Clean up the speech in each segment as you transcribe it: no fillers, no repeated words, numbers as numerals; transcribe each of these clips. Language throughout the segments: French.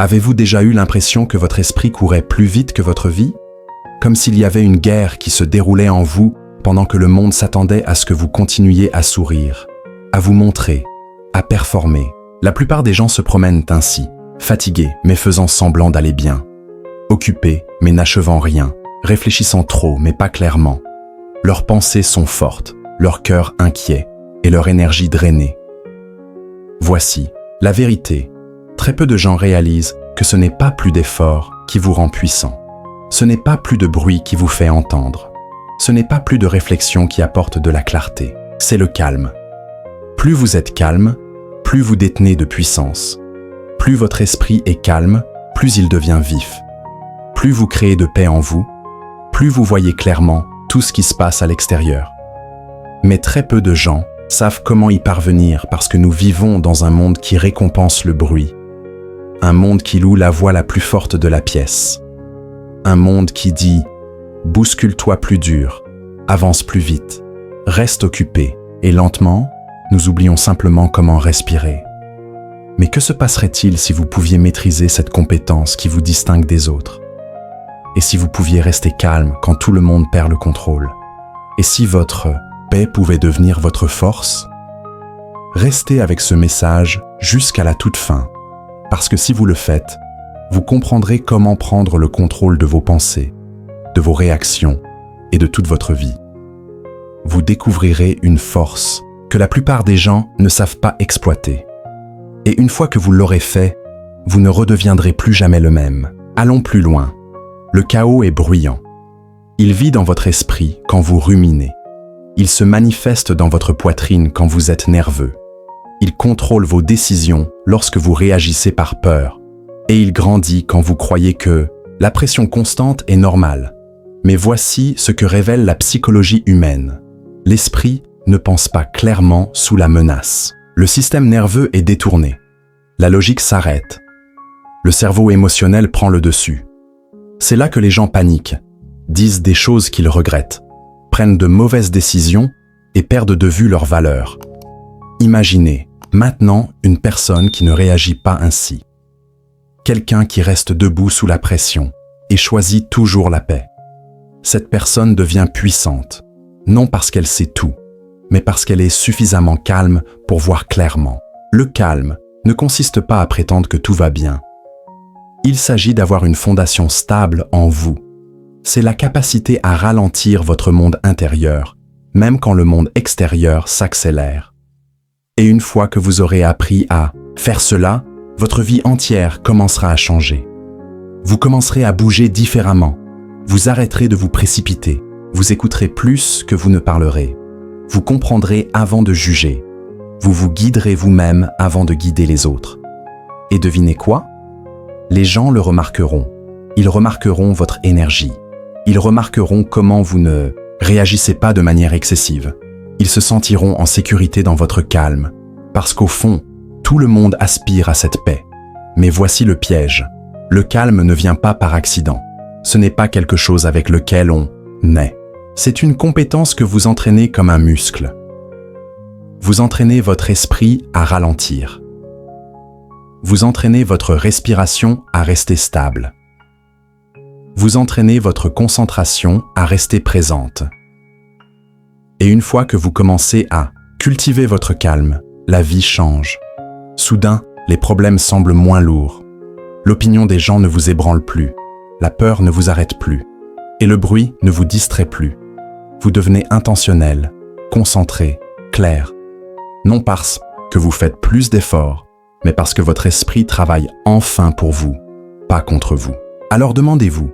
Avez-vous déjà eu l'impression que votre esprit courait plus vite que votre vie? Comme s'il y avait une guerre qui se déroulait en vous pendant que le monde s'attendait à ce que vous continuiez à sourire, à vous montrer, à performer. La plupart des gens se promènent ainsi, fatigués mais faisant semblant d'aller bien, occupés mais n'achevant rien, réfléchissant trop mais pas clairement. Leurs pensées sont fortes, leur cœur inquiet et leur énergie drainée. Voici la vérité. Très peu de gens réalisent que ce n'est pas plus d'effort qui vous rend puissant. Ce n'est pas plus de bruit qui vous fait entendre. Ce n'est pas plus de réflexion qui apporte de la clarté. C'est le calme. Plus vous êtes calme, plus vous détenez de puissance. Plus votre esprit est calme, plus il devient vif. Plus vous créez de paix en vous, plus vous voyez clairement tout ce qui se passe à l'extérieur. Mais très peu de gens savent comment y parvenir parce que nous vivons dans un monde qui récompense le bruit. Un monde qui loue la voix la plus forte de la pièce. Un monde qui dit « bouscule-toi plus dur, avance plus vite, reste occupé » et lentement, nous oublions simplement comment respirer. Mais que se passerait-il si vous pouviez maîtriser cette compétence qui vous distingue des autres? Et si vous pouviez rester calme quand tout le monde perd le contrôle? Et si votre paix pouvait devenir votre force? Restez avec ce message jusqu'à la toute fin, parce que si vous le faites, vous comprendrez comment prendre le contrôle de vos pensées, de vos réactions et de toute votre vie. Vous découvrirez une force que la plupart des gens ne savent pas exploiter. Et une fois que vous l'aurez fait, vous ne redeviendrez plus jamais le même. Allons plus loin. Le chaos est bruyant. Il vit dans votre esprit quand vous ruminez. Il se manifeste dans votre poitrine quand vous êtes nerveux. Il contrôle vos décisions lorsque vous réagissez par peur. Et il grandit quand vous croyez que la pression constante est normale. Mais voici ce que révèle la psychologie humaine. L'esprit ne pense pas clairement sous la menace. Le système nerveux est détourné. La logique s'arrête. Le cerveau émotionnel prend le dessus. C'est là que les gens paniquent, disent des choses qu'ils regrettent, prennent de mauvaises décisions et perdent de vue leurs valeurs. Imaginez maintenant une personne qui ne réagit pas ainsi. Quelqu'un qui reste debout sous la pression et choisit toujours la paix. Cette personne devient puissante, non parce qu'elle sait tout, mais parce qu'elle est suffisamment calme pour voir clairement. Le calme ne consiste pas à prétendre que tout va bien. Il s'agit d'avoir une fondation stable en vous. C'est la capacité à ralentir votre monde intérieur, même quand le monde extérieur s'accélère. Et une fois que vous aurez appris à faire cela, votre vie entière commencera à changer. Vous commencerez à bouger différemment. Vous arrêterez de vous précipiter. Vous écouterez plus que vous ne parlerez. Vous comprendrez avant de juger. Vous vous guiderez vous-même avant de guider les autres. Et devinez quoi? Les gens le remarqueront. Ils remarqueront votre énergie. Ils remarqueront comment vous ne réagissez pas de manière excessive. Ils se sentiront en sécurité dans votre calme. Parce qu'au fond, tout le monde aspire à cette paix. Mais voici le piège. Le calme ne vient pas par accident. Ce n'est pas quelque chose avec lequel on naît. C'est une compétence que vous entraînez comme un muscle. Vous entraînez votre esprit à ralentir. Vous entraînez votre respiration à rester stable. Vous entraînez votre concentration à rester présente. Et une fois que vous commencez à cultiver votre calme, la vie change. Soudain, les problèmes semblent moins lourds. L'opinion des gens ne vous ébranle plus. La peur ne vous arrête plus. Et le bruit ne vous distrait plus. Vous devenez intentionnel, concentré, clair. Non parce que vous faites plus d'efforts, mais parce que votre esprit travaille enfin pour vous, pas contre vous. Alors demandez-vous,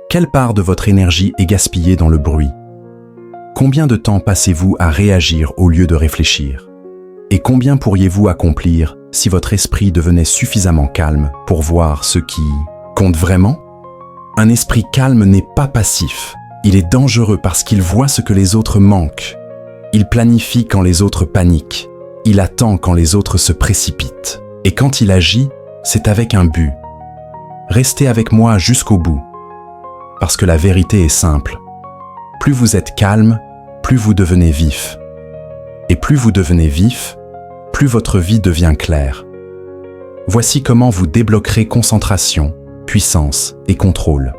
quelle part de votre énergie est gaspillée dans le bruit? Combien de temps passez-vous à réagir au lieu de réfléchir? Et combien pourriez-vous accomplir si votre esprit devenait suffisamment calme pour voir ce qui compte vraiment? Un esprit calme n'est pas passif. Il est dangereux parce qu'il voit ce que les autres manquent. Il planifie quand les autres paniquent. Il attend quand les autres se précipitent. Et quand il agit, c'est avec un but. Restez avec moi jusqu'au bout. Parce que la vérité est simple. Plus vous êtes calme, plus vous devenez vif. Et plus vous devenez vif, plus votre vie devient claire. Voici comment vous débloquerez concentration, puissance et contrôle.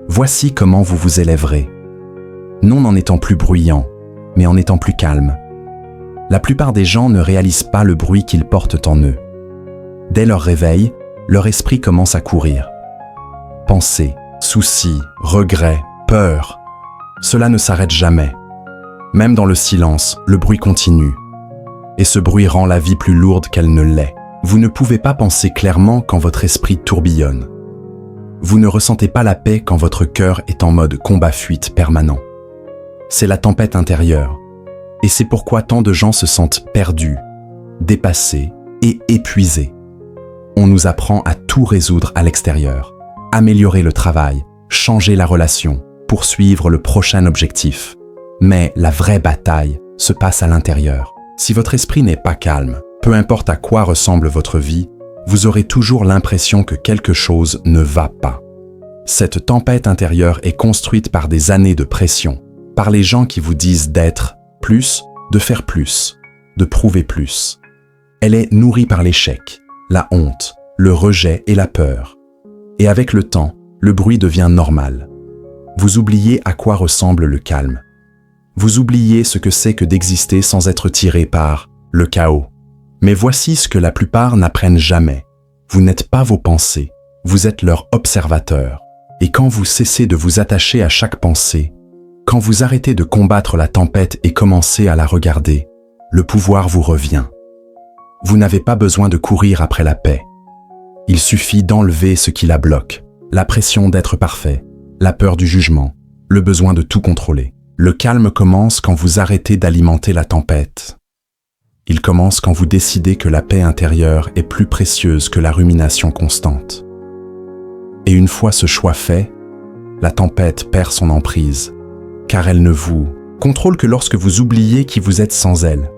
Voici comment vous vous élèverez. Non en étant plus bruyant, mais en étant plus calme. La plupart des gens ne réalisent pas le bruit qu'ils portent en eux. Dès leur réveil, leur esprit commence à courir. Pensées, soucis, regrets, peurs, cela ne s'arrête jamais. Même dans le silence, le bruit continue. Et ce bruit rend la vie plus lourde qu'elle ne l'est. Vous ne pouvez pas penser clairement quand votre esprit tourbillonne. Vous ne ressentez pas la paix quand votre cœur est en mode combat-fuite permanent. C'est la tempête intérieure. Et c'est pourquoi tant de gens se sentent perdus, dépassés et épuisés. On nous apprend à tout résoudre à l'extérieur, améliorer le travail, changer la relation, poursuivre le prochain objectif. Mais la vraie bataille se passe à l'intérieur. Si votre esprit n'est pas calme, peu importe à quoi ressemble votre vie, vous aurez toujours l'impression que quelque chose ne va pas. Cette tempête intérieure est construite par des années de pression, par les gens qui vous disent d'être plus, de faire plus, de prouver plus. Elle est nourrie par l'échec, la honte, le rejet et la peur. Et avec le temps, le bruit devient normal. Vous oubliez à quoi ressemble le calme. Vous oubliez ce que c'est que d'exister sans être tiré par le chaos. Mais voici ce que la plupart n'apprennent jamais. Vous n'êtes pas vos pensées, vous êtes leur observateur. Et quand vous cessez de vous attacher à chaque pensée, quand vous arrêtez de combattre la tempête et commencez à la regarder, le pouvoir vous revient. Vous n'avez pas besoin de courir après la paix. Il suffit d'enlever ce qui la bloque, la pression d'être parfait, la peur du jugement, le besoin de tout contrôler. Le calme commence quand vous arrêtez d'alimenter la tempête. Il commence quand vous décidez que la paix intérieure est plus précieuse que la rumination constante. Et une fois ce choix fait, la tempête perd son emprise, car elle ne vous contrôle que lorsque vous oubliez qui vous êtes sans elle.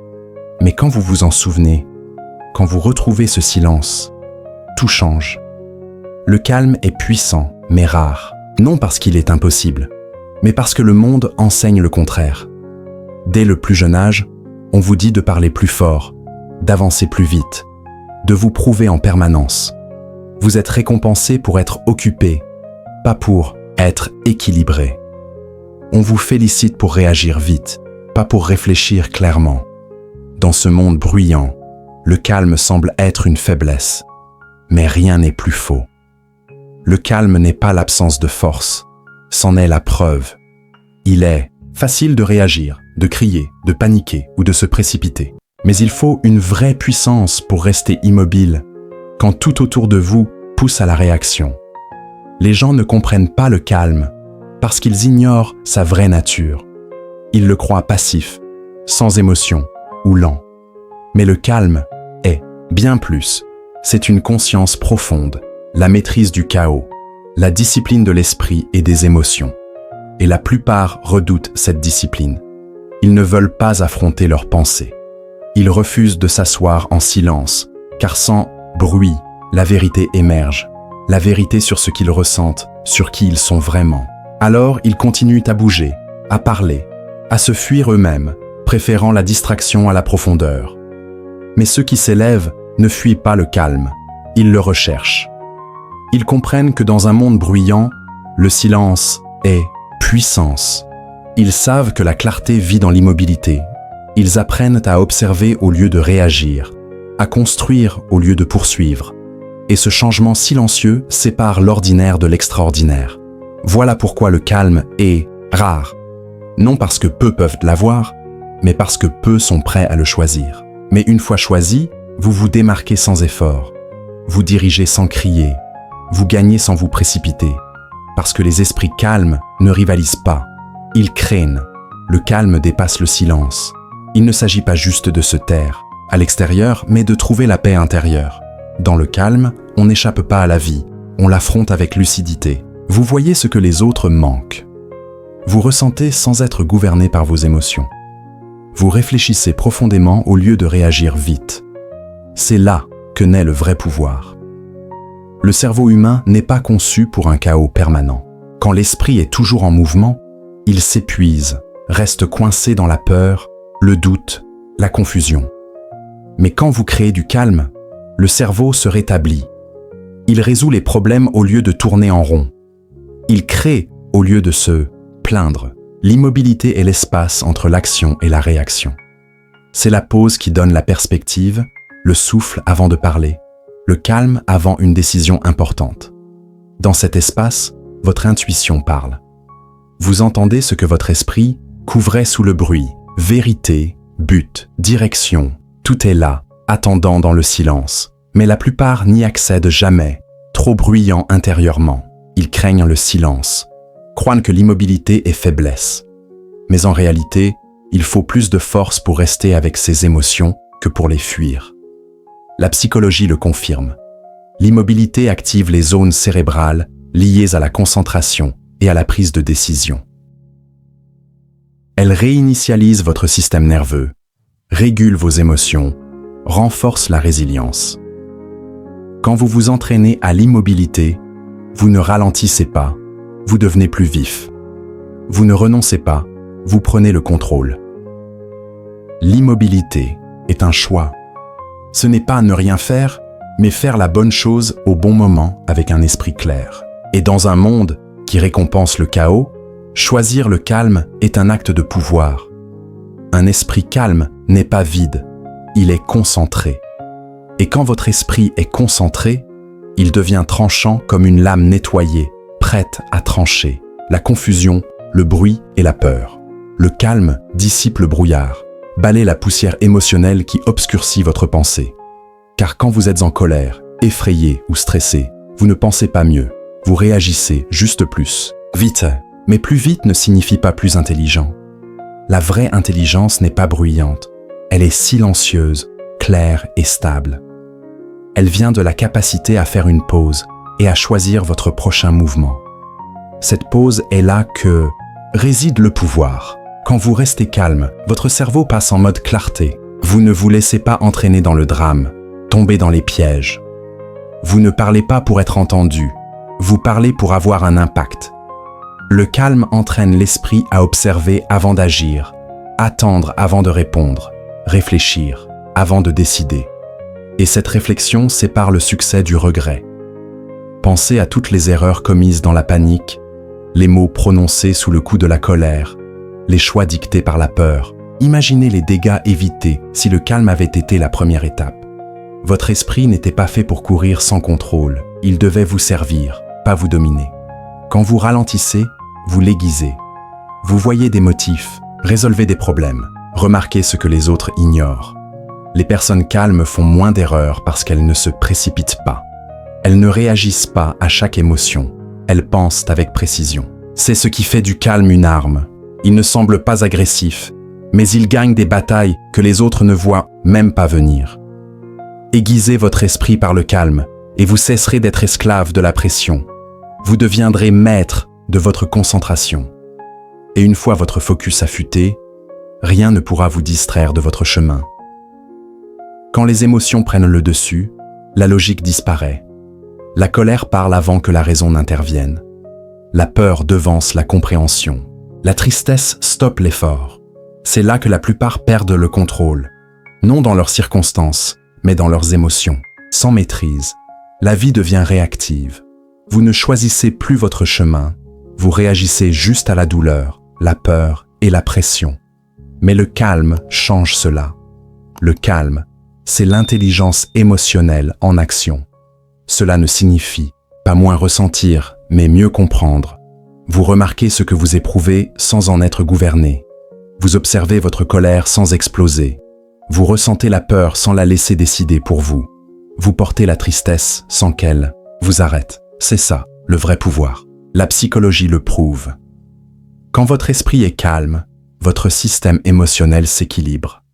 Mais quand vous vous en souvenez, quand vous retrouvez ce silence, tout change. Le calme est puissant, mais rare, non parce qu'il est impossible, mais parce que le monde enseigne le contraire. Dès le plus jeune âge, on vous dit de parler plus fort, d'avancer plus vite, de vous prouver en permanence. Vous êtes récompensé pour être occupé, pas pour être équilibré. On vous félicite pour réagir vite, pas pour réfléchir clairement. Dans ce monde bruyant, le calme semble être une faiblesse, mais rien n'est plus faux. Le calme n'est pas l'absence de force, c'en est la preuve. Il est facile de réagir, de crier, de paniquer ou de se précipiter. Mais il faut une vraie puissance pour rester immobile quand tout autour de vous pousse à la réaction. Les gens ne comprennent pas le calme parce qu'ils ignorent sa vraie nature. Ils le croient passif, sans émotion ou lent. Mais le calme est bien plus. C'est une conscience profonde, la maîtrise du chaos, la discipline de l'esprit et des émotions. Et la plupart redoutent cette discipline. Ils ne veulent pas affronter leurs pensées. Ils refusent de s'asseoir en silence, car sans bruit, la vérité émerge. La vérité sur ce qu'ils ressentent, sur qui ils sont vraiment. Alors ils continuent à bouger, à parler, à se fuir eux-mêmes, préférant la distraction à la profondeur. Mais ceux qui s'élèvent ne fuient pas le calme, ils le recherchent. Ils comprennent que dans un monde bruyant, le silence est puissance. Ils savent que la clarté vit dans l'immobilité. Ils apprennent à observer au lieu de réagir, à construire au lieu de poursuivre. Et ce changement silencieux sépare l'ordinaire de l'extraordinaire. Voilà pourquoi le calme est rare. Non parce que peu peuvent l'avoir, mais parce que peu sont prêts à le choisir. Mais une fois choisi, vous vous démarquez sans effort. Vous dirigez sans crier. Vous gagnez sans vous précipiter. Parce que les esprits calmes ne rivalisent pas. Ils craignent. Le calme dépasse le silence. Il ne s'agit pas juste de se taire à l'extérieur, mais de trouver la paix intérieure. Dans le calme, on n'échappe pas à la vie. On l'affronte avec lucidité. Vous voyez ce que les autres manquent. Vous ressentez sans être gouverné par vos émotions. Vous réfléchissez profondément au lieu de réagir vite. C'est là que naît le vrai pouvoir. Le cerveau humain n'est pas conçu pour un chaos permanent. Quand l'esprit est toujours en mouvement, il s'épuise, reste coincé dans la peur, le doute, la confusion. Mais quand vous créez du calme, le cerveau se rétablit. Il résout les problèmes au lieu de tourner en rond. Il crée au lieu de se plaindre. L'immobilité est l'espace entre l'action et la réaction. C'est la pause qui donne la perspective, le souffle avant de parler, le calme avant une décision importante. Dans cet espace, votre intuition parle. Vous entendez ce que votre esprit couvrait sous le bruit. Vérité, but, direction, tout est là, attendant dans le silence. Mais la plupart n'y accèdent jamais, trop bruyants intérieurement. Ils craignent le silence, croient que l'immobilité est faiblesse. Mais en réalité, il faut plus de force pour rester avec ses émotions que pour les fuir. La psychologie le confirme. L'immobilité active les zones cérébrales liées à la concentration et à la prise de décision. Elle réinitialise votre système nerveux, régule vos émotions, renforce la résilience. Quand vous vous entraînez à l'immobilité, vous ne ralentissez pas, vous devenez plus vif. Vous ne renoncez pas, vous prenez le contrôle. L'immobilité est un choix. Ce n'est pas ne rien faire, mais faire la bonne chose au bon moment avec un esprit clair. Et dans un monde qui récompense le chaos, choisir le calme est un acte de pouvoir. Un esprit calme n'est pas vide, il est concentré. Et quand votre esprit est concentré, il devient tranchant comme une lame nettoyée, prête à trancher. La confusion, le bruit et la peur. Le calme dissipe le brouillard, balaie la poussière émotionnelle qui obscurcit votre pensée. Car quand vous êtes en colère, effrayé ou stressé, vous ne pensez pas mieux, vous réagissez juste plus, vite. Mais plus vite ne signifie pas plus intelligent. La vraie intelligence n'est pas bruyante, elle est silencieuse, claire et stable. Elle vient de la capacité à faire une pause et à choisir votre prochain mouvement. Cette pause est là que réside le pouvoir. Quand vous restez calme, votre cerveau passe en mode clarté. Vous ne vous laissez pas entraîner dans le drame, tomber dans les pièges. Vous ne parlez pas pour être entendu, vous parlez pour avoir un impact. Le calme entraîne l'esprit à observer avant d'agir, attendre avant de répondre, réfléchir avant de décider. Et cette réflexion sépare le succès du regret. Pensez à toutes les erreurs commises dans la panique, les mots prononcés sous le coup de la colère, les choix dictés par la peur. Imaginez les dégâts évités si le calme avait été la première étape. Votre esprit n'était pas fait pour courir sans contrôle, il devait vous servir, pas vous dominer. Quand vous ralentissez, vous l'aiguisez. Vous voyez des motifs, résolvez des problèmes, remarquez ce que les autres ignorent. Les personnes calmes font moins d'erreurs parce qu'elles ne se précipitent pas. Elles ne réagissent pas à chaque émotion, elles pensent avec précision. C'est ce qui fait du calme une arme. Il ne semble pas agressif, mais il gagne des batailles que les autres ne voient même pas venir. Aiguisez votre esprit par le calme et vous cesserez d'être esclave de la pression. Vous deviendrez maître de votre concentration. Et une fois votre focus affûté, rien ne pourra vous distraire de votre chemin. Quand les émotions prennent le dessus, la logique disparaît. La colère parle avant que la raison n'intervienne. La peur devance la compréhension. La tristesse stoppe l'effort. C'est là que la plupart perdent le contrôle. Non dans leurs circonstances, mais dans leurs émotions. Sans maîtrise, la vie devient réactive. Vous ne choisissez plus votre chemin, vous réagissez juste à la douleur, la peur et la pression. Mais le calme change cela. Le calme, c'est l'intelligence émotionnelle en action. Cela ne signifie pas moins ressentir, mais mieux comprendre. Vous remarquez ce que vous éprouvez sans en être gouverné. Vous observez votre colère sans exploser. Vous ressentez la peur sans la laisser décider pour vous. Vous portez la tristesse sans qu'elle vous arrête. C'est ça, le vrai pouvoir. La psychologie le prouve. Quand votre esprit est calme, votre système émotionnel s'équilibre.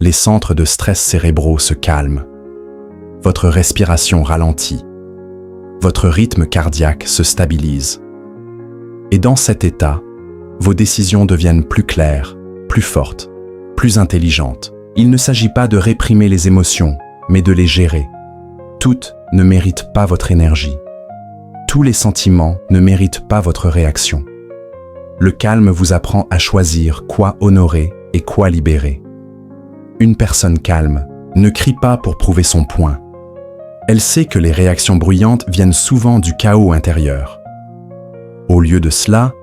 Les centres de stress cérébraux se calment. Votre respiration ralentit. Votre rythme cardiaque se stabilise. Et dans cet état, vos décisions deviennent plus claires, plus fortes, plus intelligentes. Il ne s'agit pas de réprimer les émotions, mais de les gérer. Toutes ne méritent pas votre énergie. Tous les sentiments ne méritent pas votre réaction. Le calme vous apprend à choisir quoi honorer et quoi libérer. Une personne calme ne crie pas pour prouver son point. Elle sait que les réactions bruyantes viennent souvent du chaos intérieur. Au lieu de cela,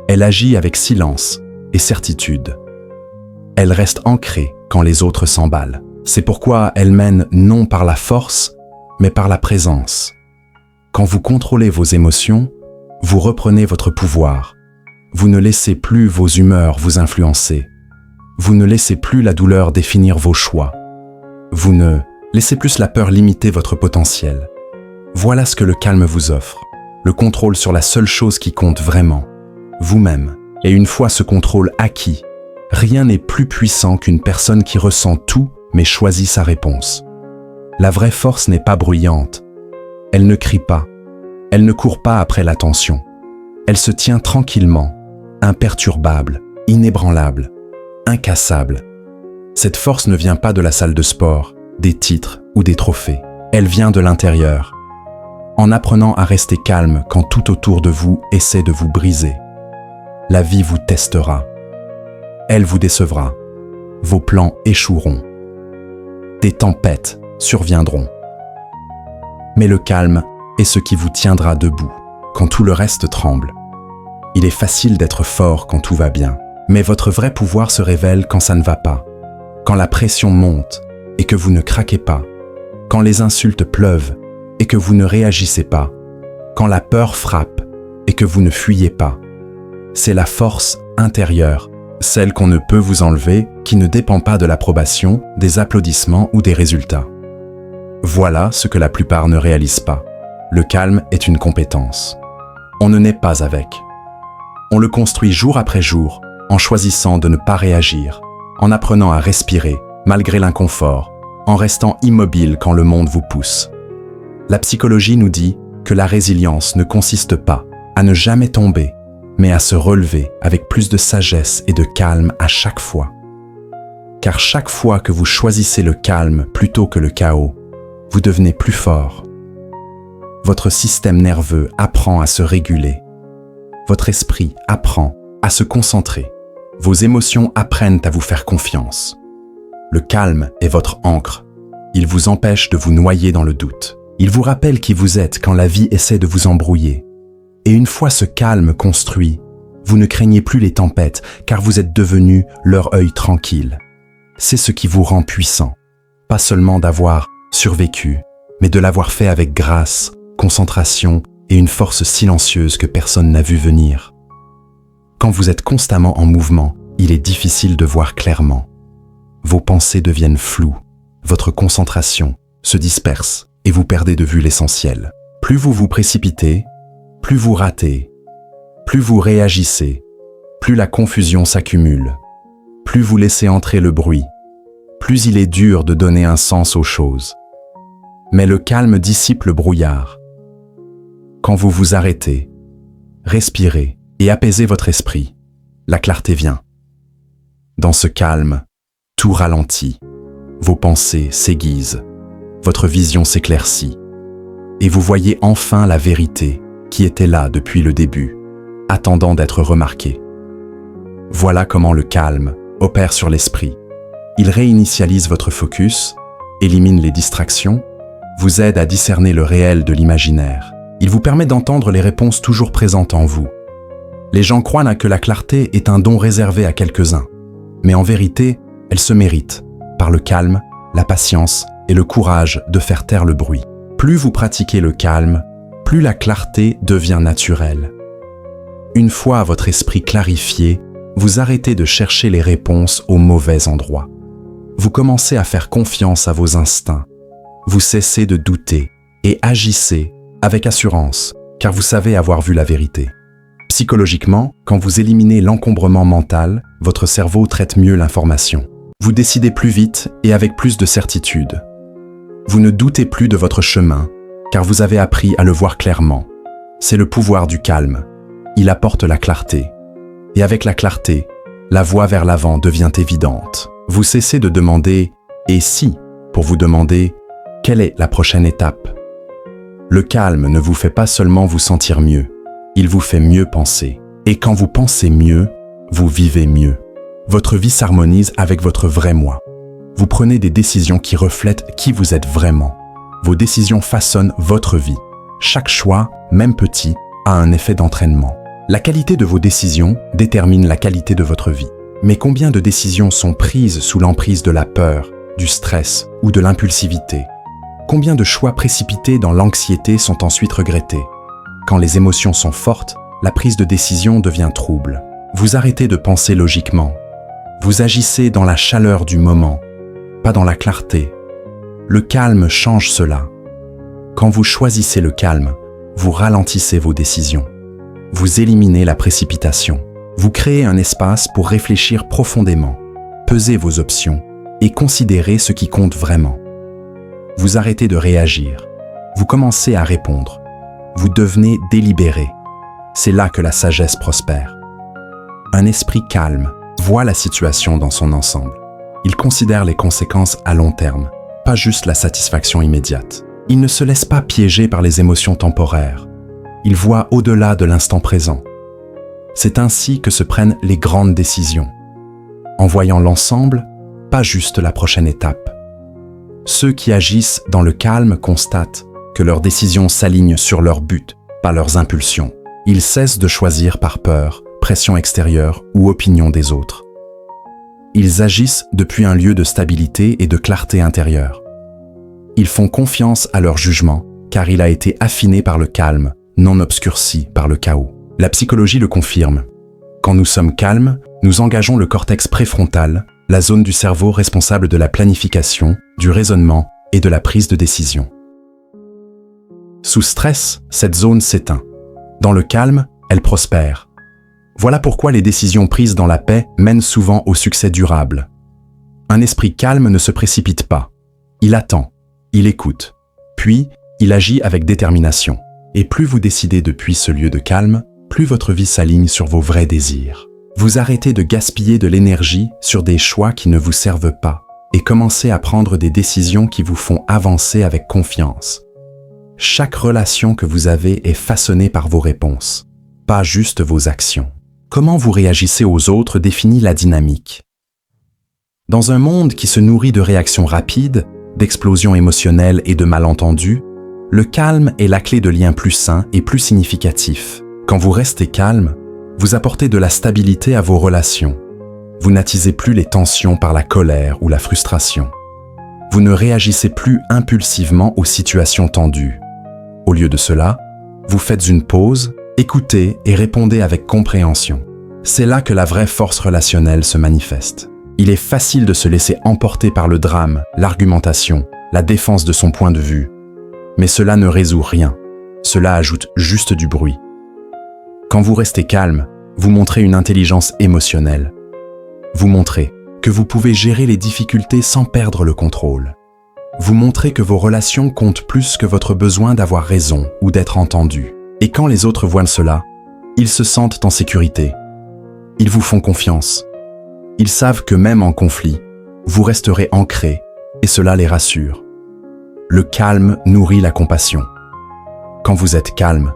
elle agit avec silence et certitude. Elle reste ancrée quand les autres s'emballent. C'est pourquoi elle mène non par la force, mais par la présence. Quand vous contrôlez vos émotions, vous reprenez votre pouvoir. Vous ne laissez plus vos humeurs vous influencer. Vous ne laissez plus la douleur définir vos choix. Vous ne laissez plus la peur limiter votre potentiel. Voilà ce que le calme vous offre. Le contrôle sur la seule chose qui compte vraiment, vous-même. Et une fois ce contrôle acquis, rien n'est plus puissant qu'une personne qui ressent tout mais choisit sa réponse. La vraie force n'est pas bruyante. Elle ne crie pas. Elle ne court pas après l'attention. Elle se tient tranquillement, imperturbable, inébranlable, incassable. Cette force ne vient pas de la salle de sport, des titres ou des trophées. Elle vient de l'intérieur. En apprenant à rester calme quand tout autour de vous essaie de vous briser. La vie vous testera. Elle vous décevra. Vos plans échoueront. Des tempêtes surviendront. Mais le calme est ce qui vous tiendra debout quand tout le reste tremble. Il est facile d'être fort quand tout va bien, mais votre vrai pouvoir se révèle quand ça ne va pas, quand la pression monte et que vous ne craquez pas, quand les insultes pleuvent et que vous ne réagissez pas, quand la peur frappe et que vous ne fuyez pas. C'est la force intérieure, celle qu'on ne peut vous enlever, qui ne dépend pas de l'approbation, des applaudissements ou des résultats. Voilà ce que la plupart ne réalisent pas. Le calme est une compétence. On ne naît pas avec. On le construit jour après jour, en choisissant de ne pas réagir, en apprenant à respirer, malgré l'inconfort, en restant immobile quand le monde vous pousse. La psychologie nous dit que la résilience ne consiste pas à ne jamais tomber, mais à se relever avec plus de sagesse et de calme à chaque fois. Car chaque fois que vous choisissez le calme plutôt que le chaos, vous devenez plus fort. Votre système nerveux apprend à se réguler. Votre esprit apprend à se concentrer. Vos émotions apprennent à vous faire confiance. Le calme est votre ancre. Il vous empêche de vous noyer dans le doute. Il vous rappelle qui vous êtes quand la vie essaie de vous embrouiller. Et une fois ce calme construit, vous ne craignez plus les tempêtes car vous êtes devenu leur œil tranquille. C'est ce qui vous rend puissant. Pas seulement d'avoir survécu, mais de l'avoir fait avec grâce, concentration et une force silencieuse que personne n'a vu venir. Quand vous êtes constamment en mouvement, il est difficile de voir clairement. Vos pensées deviennent floues, votre concentration se disperse et vous perdez de vue l'essentiel. Plus vous vous précipitez, plus vous ratez, plus vous réagissez, plus la confusion s'accumule, plus vous laissez entrer le bruit, plus il est dur de donner un sens aux choses. Mais le calme dissipe le brouillard. Quand vous vous arrêtez, respirez et apaisez votre esprit, la clarté vient. Dans ce calme, tout ralentit, vos pensées s'aiguisent, votre vision s'éclaircit, et vous voyez enfin la vérité qui était là depuis le début, attendant d'être remarquée. Voilà comment le calme opère sur l'esprit. Il réinitialise votre focus, élimine les distractions, vous aide à discerner le réel de l'imaginaire. Il vous permet d'entendre les réponses toujours présentes en vous. Les gens croient que la clarté est un don réservé à quelques-uns, mais en vérité, elle se mérite par le calme, la patience et le courage de faire taire le bruit. Plus vous pratiquez le calme, plus la clarté devient naturelle. Une fois votre esprit clarifié, vous arrêtez de chercher les réponses au mauvais endroit. Vous commencez à faire confiance à vos instincts. Vous cessez de douter et agissez avec assurance, car vous savez avoir vu la vérité. Psychologiquement, quand vous éliminez l'encombrement mental, votre cerveau traite mieux l'information. Vous décidez plus vite et avec plus de certitude. Vous ne doutez plus de votre chemin, car vous avez appris à le voir clairement. C'est le pouvoir du calme. Il apporte la clarté. Et avec la clarté, la voie vers l'avant devient évidente. Vous cessez de demander « et si ?» pour vous demander « quelle est la prochaine étape ?» Le calme ne vous fait pas seulement vous sentir mieux, il vous fait mieux penser. Et quand vous pensez mieux, vous vivez mieux. Votre vie s'harmonise avec votre vrai moi. Vous prenez des décisions qui reflètent qui vous êtes vraiment. Vos décisions façonnent votre vie. Chaque choix, même petit, a un effet d'entraînement. La qualité de vos décisions détermine la qualité de votre vie. Mais combien de décisions sont prises sous l'emprise de la peur, du stress ou de l'impulsivité? Combien de choix précipités dans l'anxiété sont ensuite regrettés? Quand les émotions sont fortes, la prise de décision devient trouble. Vous arrêtez de penser logiquement. Vous agissez dans la chaleur du moment, pas dans la clarté. Le calme change cela. Quand vous choisissez le calme, vous ralentissez vos décisions. Vous éliminez la précipitation. Vous créez un espace pour réfléchir profondément, peser vos options et considérer ce qui compte vraiment. Vous arrêtez de réagir. Vous commencez à répondre. Vous devenez délibéré. C'est là que la sagesse prospère. Un esprit calme voit la situation dans son ensemble. Il considère les conséquences à long terme, pas juste la satisfaction immédiate. Il ne se laisse pas piéger par les émotions temporaires. Il voit au-delà de l'instant présent. C'est ainsi que se prennent les grandes décisions, en voyant l'ensemble, pas juste la prochaine étape. Ceux qui agissent dans le calme constatent que leurs décisions s'alignent sur leur but, pas leurs impulsions. Ils cessent de choisir par peur, pression extérieure ou opinion des autres. Ils agissent depuis un lieu de stabilité et de clarté intérieure. Ils font confiance à leur jugement, car il a été affiné par le calme, non obscurci par le chaos. La psychologie le confirme. Quand nous sommes calmes, nous engageons le cortex préfrontal, la zone du cerveau responsable de la planification, du raisonnement et de la prise de décision. Sous stress, cette zone s'éteint. Dans le calme, elle prospère. Voilà pourquoi les décisions prises dans la paix mènent souvent au succès durable. Un esprit calme ne se précipite pas. Il attend, il écoute, puis il agit avec détermination. Et plus vous décidez depuis ce lieu de calme, plus votre vie s'aligne sur vos vrais désirs. Vous arrêtez de gaspiller de l'énergie sur des choix qui ne vous servent pas et commencez à prendre des décisions qui vous font avancer avec confiance. Chaque relation que vous avez est façonnée par vos réponses, pas juste vos actions. Comment vous réagissez aux autres définit la dynamique. Dans un monde qui se nourrit de réactions rapides, d'explosions émotionnelles et de malentendus, le calme est la clé de liens plus sains et plus significatifs. Quand vous restez calme, vous apportez de la stabilité à vos relations. Vous n'attisez plus les tensions par la colère ou la frustration. Vous ne réagissez plus impulsivement aux situations tendues. Au lieu de cela, vous faites une pause, écoutez et répondez avec compréhension. C'est là que la vraie force relationnelle se manifeste. Il est facile de se laisser emporter par le drame, l'argumentation, la défense de son point de vue. Mais cela ne résout rien. Cela ajoute juste du bruit. Quand vous restez calme, vous montrez une intelligence émotionnelle. Vous montrez que vous pouvez gérer les difficultés sans perdre le contrôle. Vous montrez que vos relations comptent plus que votre besoin d'avoir raison ou d'être entendu. Et quand les autres voient cela, ils se sentent en sécurité. Ils vous font confiance. Ils savent que même en conflit, vous resterez ancrés et cela les rassure. Le calme nourrit la compassion. Quand vous êtes calme,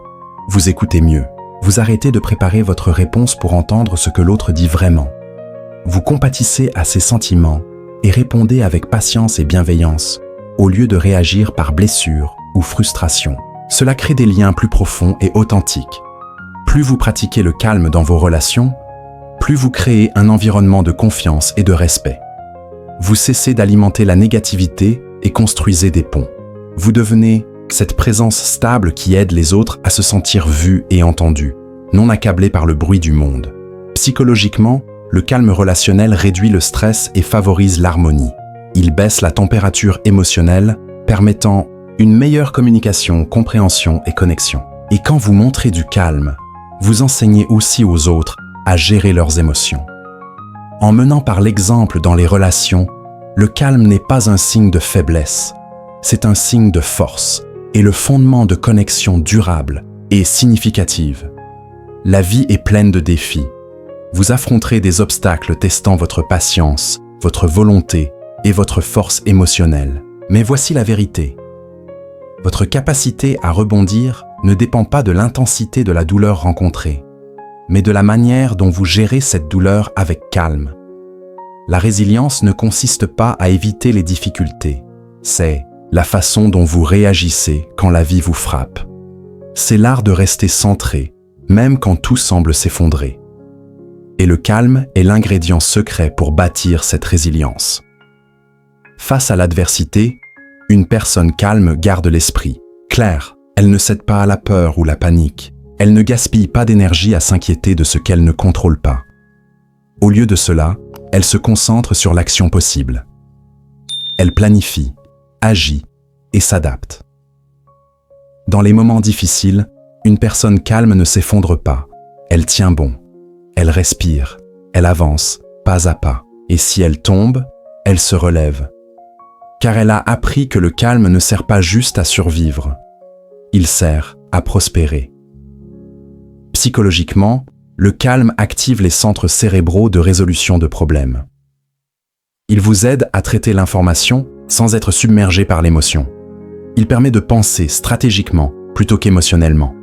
vous écoutez mieux. Vous arrêtez de préparer votre réponse pour entendre ce que l'autre dit vraiment. Vous compatissez à ses sentiments et répondez avec patience et bienveillance, au lieu de réagir par blessure ou frustration. Cela crée des liens plus profonds et authentiques. Plus vous pratiquez le calme dans vos relations, plus vous créez un environnement de confiance et de respect. Vous cessez d'alimenter la négativité et construisez des ponts. Vous devenez cette présence stable qui aide les autres à se sentir vus et entendus, non accablés par le bruit du monde. Psychologiquement, le calme relationnel réduit le stress et favorise l'harmonie. Il baisse la température émotionnelle, permettant une meilleure communication, compréhension et connexion. Et quand vous montrez du calme, vous enseignez aussi aux autres à gérer leurs émotions. En menant par l'exemple dans les relations, le calme n'est pas un signe de faiblesse, c'est un signe de force et le fondement de connexions durables et significatives. La vie est pleine de défis. Vous affronterez des obstacles testant votre patience, votre volonté et votre force émotionnelle. Mais voici la vérité. Votre capacité à rebondir ne dépend pas de l'intensité de la douleur rencontrée, mais de la manière dont vous gérez cette douleur avec calme. La résilience ne consiste pas à éviter les difficultés. C'est la façon dont vous réagissez quand la vie vous frappe. C'est l'art de rester centré, même quand tout semble s'effondrer. Et le calme est l'ingrédient secret pour bâtir cette résilience. Face à l'adversité, une personne calme garde l'esprit clair. Elle ne cède pas à la peur ou la panique. Elle ne gaspille pas d'énergie à s'inquiéter de ce qu'elle ne contrôle pas. Au lieu de cela, elle se concentre sur l'action possible. Elle planifie, agit et s'adapte. Dans les moments difficiles, une personne calme ne s'effondre pas. Elle tient bon. Elle respire. Elle avance, pas à pas. Et si elle tombe, elle se relève. Car elle a appris que le calme ne sert pas juste à survivre. Il sert à prospérer. Psychologiquement, le calme active les centres cérébraux de résolution de problèmes. Il vous aide à traiter l'information sans être submergé par l'émotion. Il permet de penser stratégiquement plutôt qu'émotionnellement.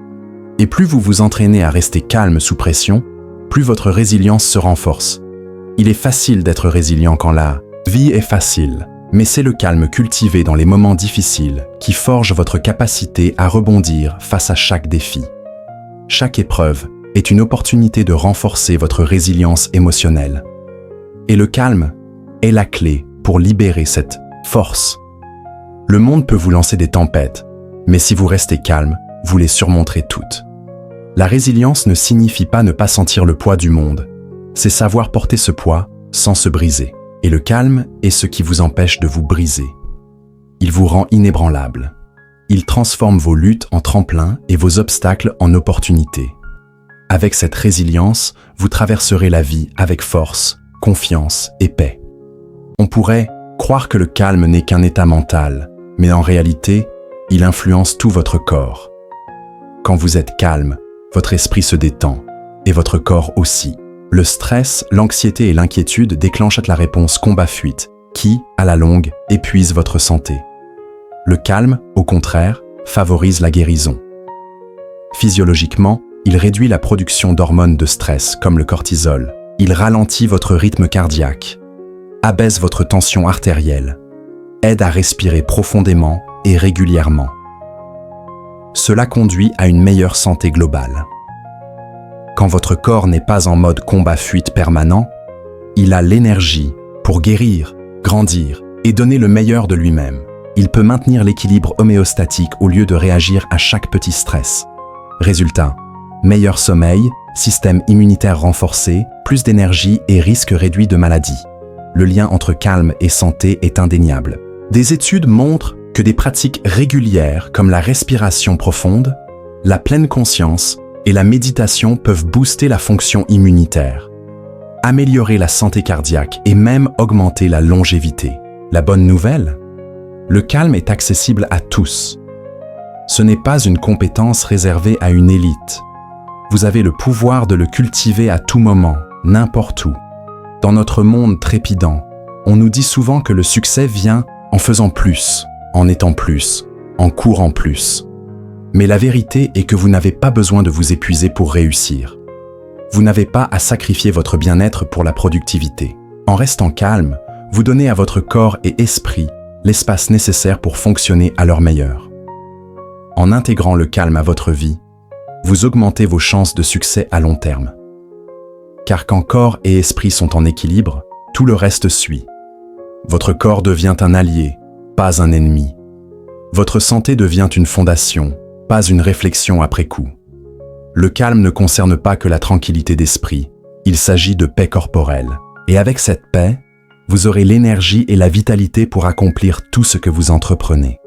Et plus vous vous entraînez à rester calme sous pression, plus votre résilience se renforce. Il est facile d'être résilient quand la vie est facile. Mais c'est le calme cultivé dans les moments difficiles qui forge votre capacité à rebondir face à chaque défi. Chaque épreuve est une opportunité de renforcer votre résilience émotionnelle. Et le calme est la clé pour libérer cette force. Le monde peut vous lancer des tempêtes, mais si vous restez calme, vous les surmonterez toutes. La résilience ne signifie pas ne pas sentir le poids du monde. C'est savoir porter ce poids sans se briser. Et le calme est ce qui vous empêche de vous briser. Il vous rend inébranlable. Il transforme vos luttes en tremplins et vos obstacles en opportunités. Avec cette résilience, vous traverserez la vie avec force, confiance et paix. On pourrait croire que le calme n'est qu'un état mental, mais en réalité, il influence tout votre corps. Quand vous êtes calme, votre esprit se détend, et votre corps aussi. Le stress, l'anxiété et l'inquiétude déclenchent la réponse combat-fuite, qui, à la longue, épuise votre santé. Le calme, au contraire, favorise la guérison. Physiologiquement, il réduit la production d'hormones de stress, comme le cortisol. Il ralentit votre rythme cardiaque, abaisse votre tension artérielle, aide à respirer profondément et régulièrement. Cela conduit à une meilleure santé globale. Quand votre corps n'est pas en mode combat-fuite permanent, il a l'énergie pour guérir, grandir et donner le meilleur de lui-même. Il peut maintenir l'équilibre homéostatique au lieu de réagir à chaque petit stress. Résultat, meilleur sommeil, système immunitaire renforcé, plus d'énergie et risque réduit de maladie. Le lien entre calme et santé est indéniable. Des études montrent que des pratiques régulières comme la respiration profonde, la pleine conscience et la méditation peuvent booster la fonction immunitaire, améliorer la santé cardiaque et même augmenter la longévité. La bonne nouvelle ? Le calme est accessible à tous. Ce n'est pas une compétence réservée à une élite. Vous avez le pouvoir de le cultiver à tout moment, n'importe où. Dans notre monde trépidant, on nous dit souvent que le succès vient en faisant plus, en étant plus, en courant plus. Mais la vérité est que vous n'avez pas besoin de vous épuiser pour réussir. Vous n'avez pas à sacrifier votre bien-être pour la productivité. En restant calme, vous donnez à votre corps et esprit l'espace nécessaire pour fonctionner à leur meilleur. En intégrant le calme à votre vie, vous augmentez vos chances de succès à long terme. Car quand corps et esprit sont en équilibre, tout le reste suit. Votre corps devient un allié, pas un ennemi. Votre santé devient une fondation, pas une réflexion après coup. Le calme ne concerne pas que la tranquillité d'esprit, il s'agit de paix corporelle. Et avec cette paix, vous aurez l'énergie et la vitalité pour accomplir tout ce que vous entreprenez.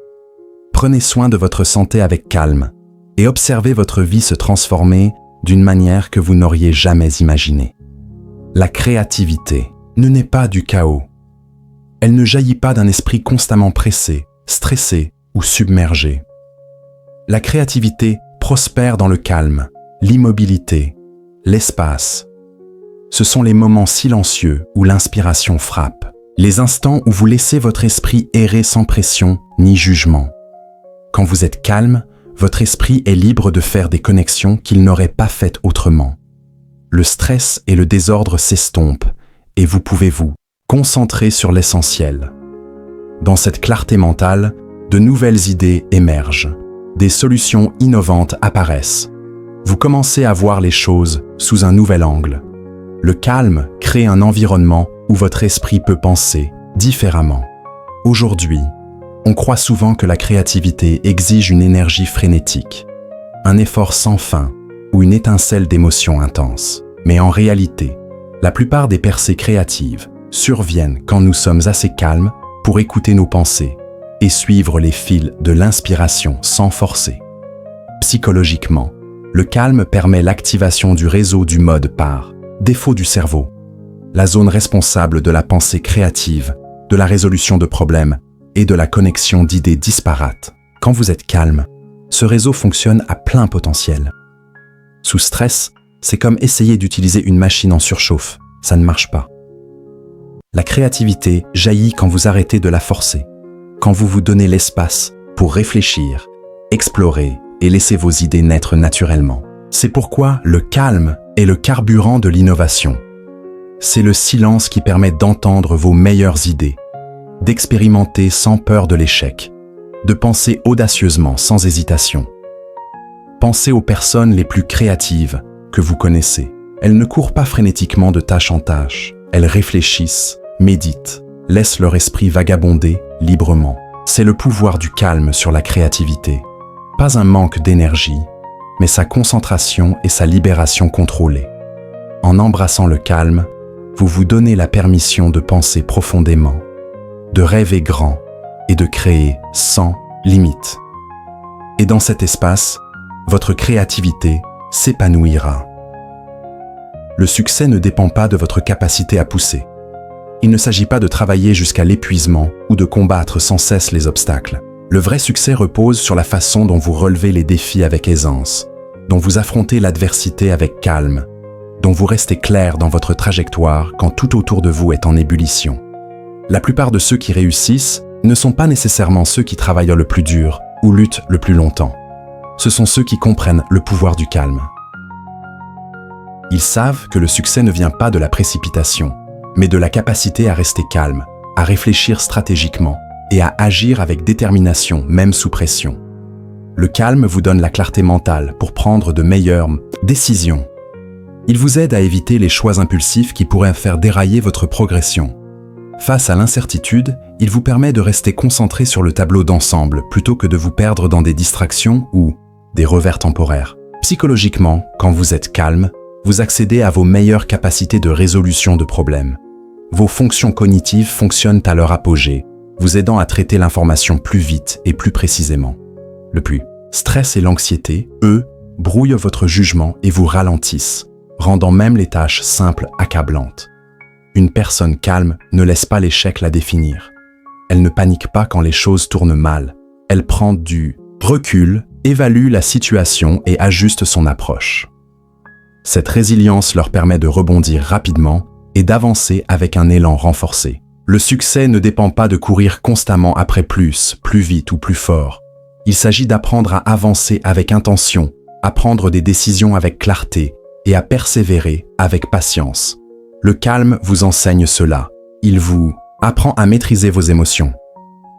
Prenez soin de votre santé avec calme et observez votre vie se transformer d'une manière que vous n'auriez jamais imaginée. La créativité ne naît pas du chaos. Elle ne jaillit pas d'un esprit constamment pressé, stressé ou submergé. La créativité prospère dans le calme, l'immobilité, l'espace. Ce sont les moments silencieux où l'inspiration frappe, les instants où vous laissez votre esprit errer sans pression ni jugement. Quand vous êtes calme, votre esprit est libre de faire des connexions qu'il n'aurait pas faites autrement. Le stress et le désordre s'estompent et vous pouvez vous concentré sur l'essentiel. Dans cette clarté mentale, de nouvelles idées émergent. Des solutions innovantes apparaissent. Vous commencez à voir les choses sous un nouvel angle. Le calme crée un environnement où votre esprit peut penser différemment. Aujourd'hui, on croit souvent que la créativité exige une énergie frénétique, un effort sans fin ou une étincelle d'émotions intenses. Mais en réalité, la plupart des percées créatives surviennent quand nous sommes assez calmes pour écouter nos pensées et suivre les fils de l'inspiration sans forcer. Psychologiquement, le calme permet l'activation du réseau du mode par défaut du cerveau, la zone responsable de la pensée créative, de la résolution de problèmes et de la connexion d'idées disparates. Quand vous êtes calme, ce réseau fonctionne à plein potentiel. Sous stress, c'est comme essayer d'utiliser une machine en surchauffe, ça ne marche pas. La créativité jaillit quand vous arrêtez de la forcer, quand vous vous donnez l'espace pour réfléchir, explorer et laisser vos idées naître naturellement. C'est pourquoi le calme est le carburant de l'innovation. C'est le silence qui permet d'entendre vos meilleures idées, d'expérimenter sans peur de l'échec, de penser audacieusement sans hésitation. Pensez aux personnes les plus créatives que vous connaissez. Elles ne courent pas frénétiquement de tâche en tâche. Elles réfléchissent, méditent, laissent leur esprit vagabonder librement. C'est le pouvoir du calme sur la créativité. Pas un manque d'énergie, mais sa concentration et sa libération contrôlée. En embrassant le calme, vous vous donnez la permission de penser profondément, de rêver grand et de créer sans limite. Et dans cet espace, votre créativité s'épanouira. Le succès ne dépend pas de votre capacité à pousser. Il ne s'agit pas de travailler jusqu'à l'épuisement ou de combattre sans cesse les obstacles. Le vrai succès repose sur la façon dont vous relevez les défis avec aisance, dont vous affrontez l'adversité avec calme, dont vous restez clair dans votre trajectoire quand tout autour de vous est en ébullition. La plupart de ceux qui réussissent ne sont pas nécessairement ceux qui travaillent le plus dur ou luttent le plus longtemps. Ce sont ceux qui comprennent le pouvoir du calme. Ils savent que le succès ne vient pas de la précipitation, mais de la capacité à rester calme, à réfléchir stratégiquement et à agir avec détermination, même sous pression. Le calme vous donne la clarté mentale pour prendre de meilleures décisions. Il vous aide à éviter les choix impulsifs qui pourraient faire dérailler votre progression. Face à l'incertitude, il vous permet de rester concentré sur le tableau d'ensemble plutôt que de vous perdre dans des distractions ou des revers temporaires. Psychologiquement, quand vous êtes calme, vous accédez à vos meilleures capacités de résolution de problèmes. Vos fonctions cognitives fonctionnent à leur apogée, vous aidant à traiter l'information plus vite et plus précisément. Le plus stress et l'anxiété, eux, brouillent votre jugement et vous ralentissent, rendant même les tâches simples accablantes. Une personne calme ne laisse pas l'échec la définir. Elle ne panique pas quand les choses tournent mal. Elle prend du recul, évalue la situation et ajuste son approche. Cette résilience leur permet de rebondir rapidement et d'avancer avec un élan renforcé. Le succès ne dépend pas de courir constamment après plus vite ou plus fort. Il s'agit d'apprendre à avancer avec intention, à prendre des décisions avec clarté et à persévérer avec patience. Le calme vous enseigne cela. Il vous apprend à maîtriser vos émotions,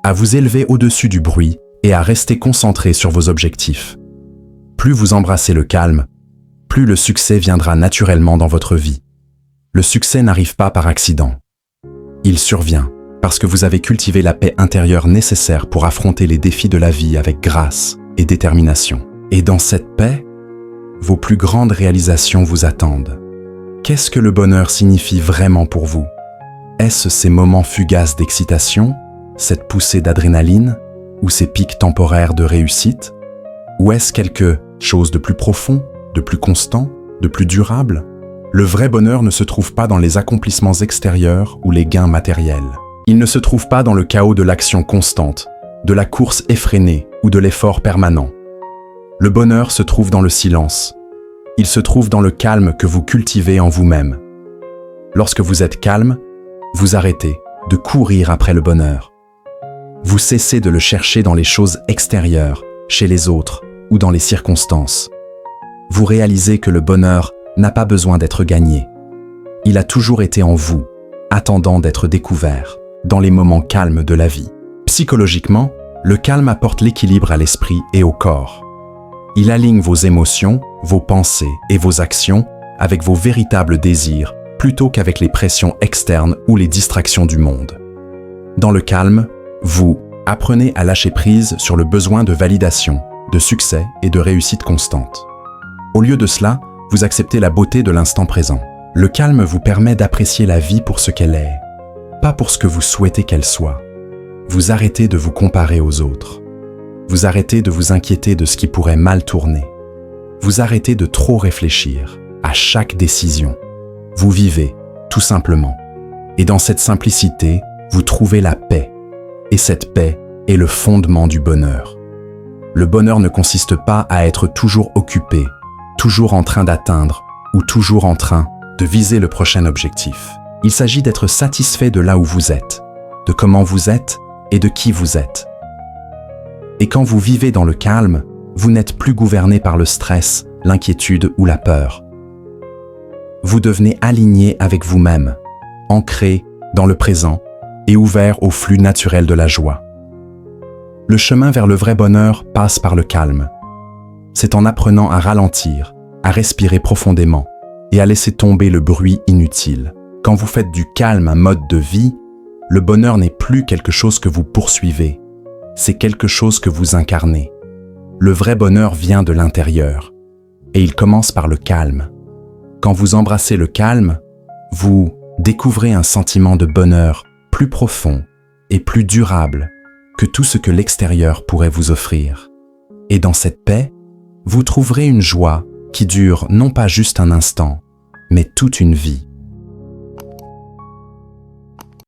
à vous élever au-dessus du bruit et à rester concentré sur vos objectifs. Plus vous embrassez le calme, plus le succès viendra naturellement dans votre vie. Le succès n'arrive pas par accident. Il survient parce que vous avez cultivé la paix intérieure nécessaire pour affronter les défis de la vie avec grâce et détermination. Et dans cette paix, vos plus grandes réalisations vous attendent. Qu'est-ce que le bonheur signifie vraiment pour vous? Est-ce ces moments fugaces d'excitation, cette poussée d'adrénaline, ou ces pics temporaires de réussite? Ou est-ce quelque chose de plus profond, de plus constant, de plus durable? Le vrai bonheur ne se trouve pas dans les accomplissements extérieurs ou les gains matériels. Il ne se trouve pas dans le chaos de l'action constante, de la course effrénée ou de l'effort permanent. Le bonheur se trouve dans le silence. Il se trouve dans le calme que vous cultivez en vous-même. Lorsque vous êtes calme, vous arrêtez de courir après le bonheur. Vous cessez de le chercher dans les choses extérieures, chez les autres ou dans les circonstances. Vous réalisez que le bonheur n'a pas besoin d'être gagné. Il a toujours été en vous, attendant d'être découvert dans les moments calmes de la vie. Psychologiquement, le calme apporte l'équilibre à l'esprit et au corps. Il aligne vos émotions, vos pensées et vos actions avec vos véritables désirs plutôt qu'avec les pressions externes ou les distractions du monde. Dans le calme, vous apprenez à lâcher prise sur le besoin de validation, de succès et de réussite constante. Au lieu de cela, vous acceptez la beauté de l'instant présent. Le calme vous permet d'apprécier la vie pour ce qu'elle est, pas pour ce que vous souhaitez qu'elle soit. Vous arrêtez de vous comparer aux autres. Vous arrêtez de vous inquiéter de ce qui pourrait mal tourner. Vous arrêtez de trop réfléchir à chaque décision. Vous vivez, tout simplement. Et dans cette simplicité, vous trouvez la paix. Et cette paix est le fondement du bonheur. Le bonheur ne consiste pas à être toujours occupé, toujours en train d'atteindre ou toujours en train de viser le prochain objectif. Il s'agit d'être satisfait de là où vous êtes, de comment vous êtes et de qui vous êtes. Et quand vous vivez dans le calme, vous n'êtes plus gouverné par le stress, l'inquiétude ou la peur. Vous devenez aligné avec vous-même, ancré dans le présent et ouvert au flux naturel de la joie. Le chemin vers le vrai bonheur passe par le calme. C'est en apprenant à ralentir, à respirer profondément et à laisser tomber le bruit inutile. Quand vous faites du calme un mode de vie, le bonheur n'est plus quelque chose que vous poursuivez, c'est quelque chose que vous incarnez. Le vrai bonheur vient de l'intérieur et il commence par le calme. Quand vous embrassez le calme, vous découvrez un sentiment de bonheur plus profond et plus durable que tout ce que l'extérieur pourrait vous offrir. Et dans cette paix, vous trouverez une joie qui dure non pas juste un instant, mais toute une vie.